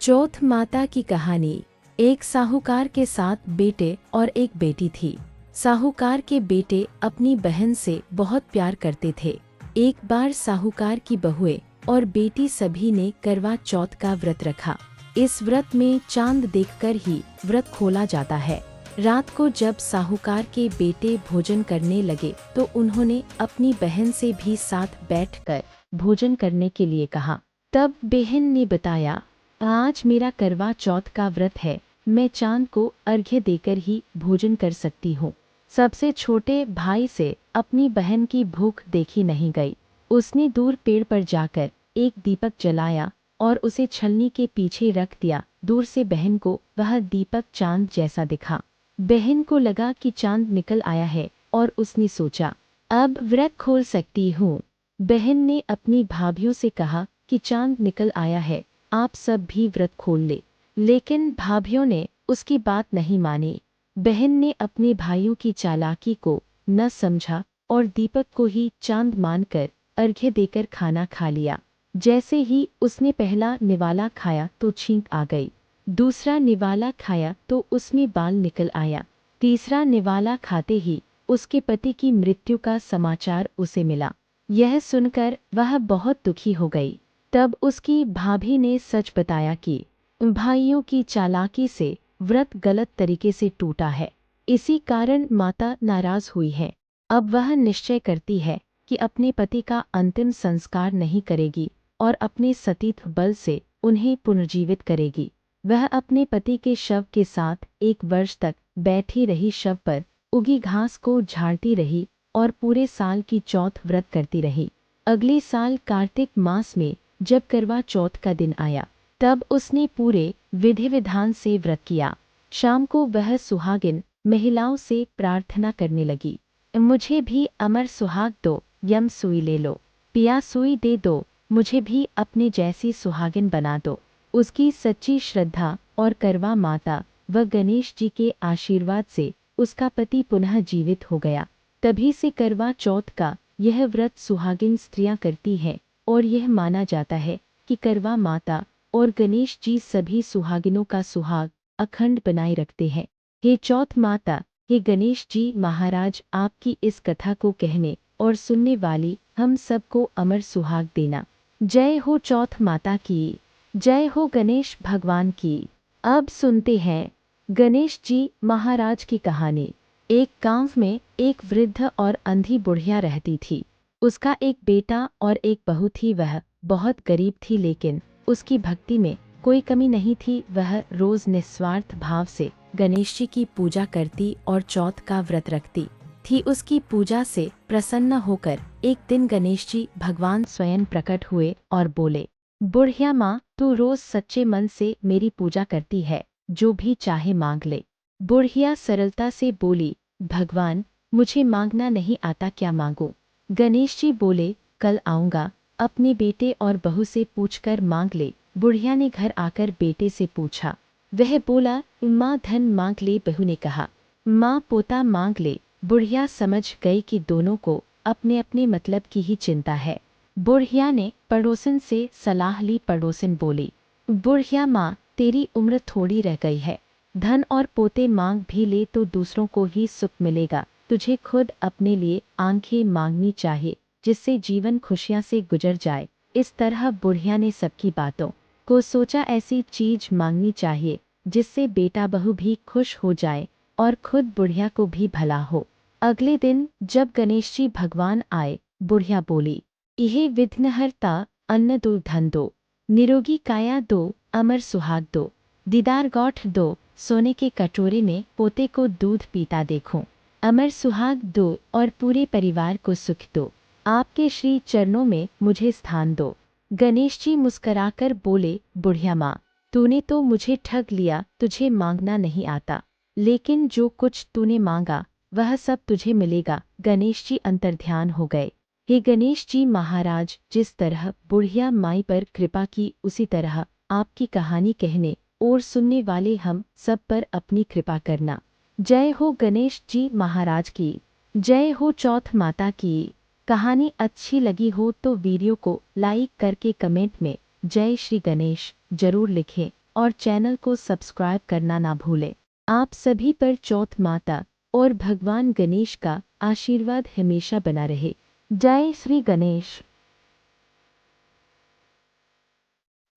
चौथ माता की कहानी। एक साहूकार के 7 बेटे और एक बेटी थी। साहूकार के बेटे अपनी बहन से बहुत प्यार करते थे। एक बार साहूकार की बहुएं और बेटी सभी ने करवा चौथ का व्रत रखा। इस व्रत में चांद देखकर ही व्रत खोला जाता है। रात को जब साहूकार के बेटे भोजन करने लगे तो उन्होंने अपनी बहन से भी साथ बैठकर भोजन करने के लिए कहा। तब बहन ने बताया, आज मेरा करवा चौथ का व्रत है, मैं चांद को अर्घ्य देकर ही भोजन कर सकती हूँ। सबसे छोटे भाई से अपनी बहन की भूख देखी नहीं गई। उसने दूर पेड़ पर जाकर एक दीपक जलाया और उसे छलनी के पीछे रख दिया। दूर से बहन को वह दीपक चांद जैसा दिखा। बहन को लगा कि चांद निकल आया है और उसने सोचा, अब व्रत खोल सकती हूँ। बहन ने अपनी भाभियों से कहा कि चांद निकल आया है, आप सब भी व्रत खोल ले। लेकिन भाभियों ने उसकी बात नहीं मानी। बहन ने अपने भाइयों की चालाकी को न समझा और दीपक को ही चांद मानकर अर्घ्य देकर खाना खा लिया। जैसे ही उसने पहला निवाला खाया तो छींक आ गई। दूसरा निवाला खाया तो उसमें बाल निकल आया। तीसरा निवाला खाते ही उसके पति की मृत्यु का समाचार उसे मिला। यह सुनकर वह बहुत दुखी हो गई। तब उसकी भाभी ने सच बताया कि भाइयों की चालाकी से व्रत गलत तरीके से टूटा है, इसी कारण माता नाराज हुई है। अब वह निश्चय करती है कि अपने पति का अंतिम संस्कार नहीं करेगी और अपने सतीत्व बल से उन्हें पुनर्जीवित करेगी। वह अपने पति के शव के साथ 1 वर्ष तक बैठी रही, शव पर उगी घास को झाड़ती रही और पूरे साल की चौथ व्रत करती रही। अगले साल कार्तिक मास में जब करवा चौथ का दिन आया तब उसने पूरे विधि विधान से व्रत किया। शाम को वह सुहागिन महिलाओं से प्रार्थना करने लगी, मुझे भी अमर सुहाग दो, यम सुई ले लो, पिया सुई दे दो, मुझे भी अपने जैसी सुहागिन बना दो। उसकी सच्ची श्रद्धा और करवा माता व गणेश जी के आशीर्वाद से उसका पति पुनः जीवित हो गया। तभी से करवा चौथ का यह व्रत सुहागिन स्त्रियां करती हैं और यह माना जाता है कि करवा माता और गणेश जी सभी सुहागिनों का सुहाग अखंड बनाए रखते हैं। हे चौथ माता, हे गणेश जी महाराज, आपकी इस कथा को कहने और सुनने वाली हम सबको अमर सुहाग देना। जय हो चौथ माता की, जय हो गणेश भगवान की। अब सुनते हैं गणेश जी महाराज की कहानी। एक गांव में एक वृद्ध और अंधी बुढ़िया रहती थी। उसका एक बेटा और एक बहू थी। वह बहुत गरीब थी, लेकिन उसकी भक्ति में कोई कमी नहीं थी। वह रोज निस्वार्थ भाव से गणेश जी की पूजा करती और चौथ का व्रत रखती थी। उसकी पूजा से प्रसन्न होकर एक दिन गणेश जी भगवान स्वयं प्रकट हुए और बोले, बुढ़िया माँ, तू रोज सच्चे मन से मेरी पूजा करती है, जो भी चाहे मांग ले। बुढ़िया सरलता से बोली, भगवान, मुझे मांगना नहीं आता, क्या मांगूं? गणेश जी बोले, कल आऊंगा, अपने बेटे और बहू से पूछकर मांग ले। बुढ़िया ने घर आकर बेटे से पूछा। वह बोला, माँ धन मांग ले। बहू ने कहा, माँ पोता मांग ले। बुढ़िया समझ गई कि दोनों को अपने अपने मतलब की ही चिंता है। बुढ़िया ने पड़ोसन से सलाह ली। पड़ोसन बोली, बुढ़िया माँ, तेरी उम्र थोड़ी रह गई है, धन और पोते मांग भी ले तो दूसरों को ही सुख मिलेगा। तुझे खुद अपने लिए आंखें मांगनी चाहिए, जिससे जीवन खुशियां से गुजर जाए। इस तरह बुढ़िया ने सबकी बातों को सोचा। ऐसी चीज मांगनी चाहिए जिससे बेटा बहू भी खुश हो जाए और खुद बुढ़िया को भी भला हो। अगले दिन जब गणेश जी भगवान आए, बुढ़िया बोली, इहे विघ्नहर्ता, अन्न दो, धन दो, निरोगी काया दो, अमर सुहाग दो, दीदार गौठ दो, सोने के कटोरे में पोते को दूध पीता देखूं, अमर सुहाग दो और पूरे परिवार को सुख दो। आपके श्री चरणों में मुझे स्थान दो। गणेश जी मुस्कराकर बोले, बुढ़िया माँ, तूने तो मुझे ठग लिया, तुझे मांगना नहीं आता, लेकिन जो कुछ तूने मांगा वह सब तुझे मिलेगा। गणेश जी अंतर्ध्यान हो गए। हे गणेश जी महाराज, जिस तरह बुढ़िया माई पर कृपा की, उसी तरह आपकी कहानी कहने और सुनने वाले हम सब पर अपनी कृपा करना। जय हो गणेश जी महाराज की, जय हो चौथ माता की। कहानी अच्छी लगी हो तो वीडियो को लाइक करके कमेंट में जय श्री गणेश जरूर लिखें। और चैनल को सब्सक्राइब करना ना भूलें। आप सभी पर चौथ माता और भगवान गणेश का आशीर्वाद हमेशा बना रहे। जय श्री गणेश।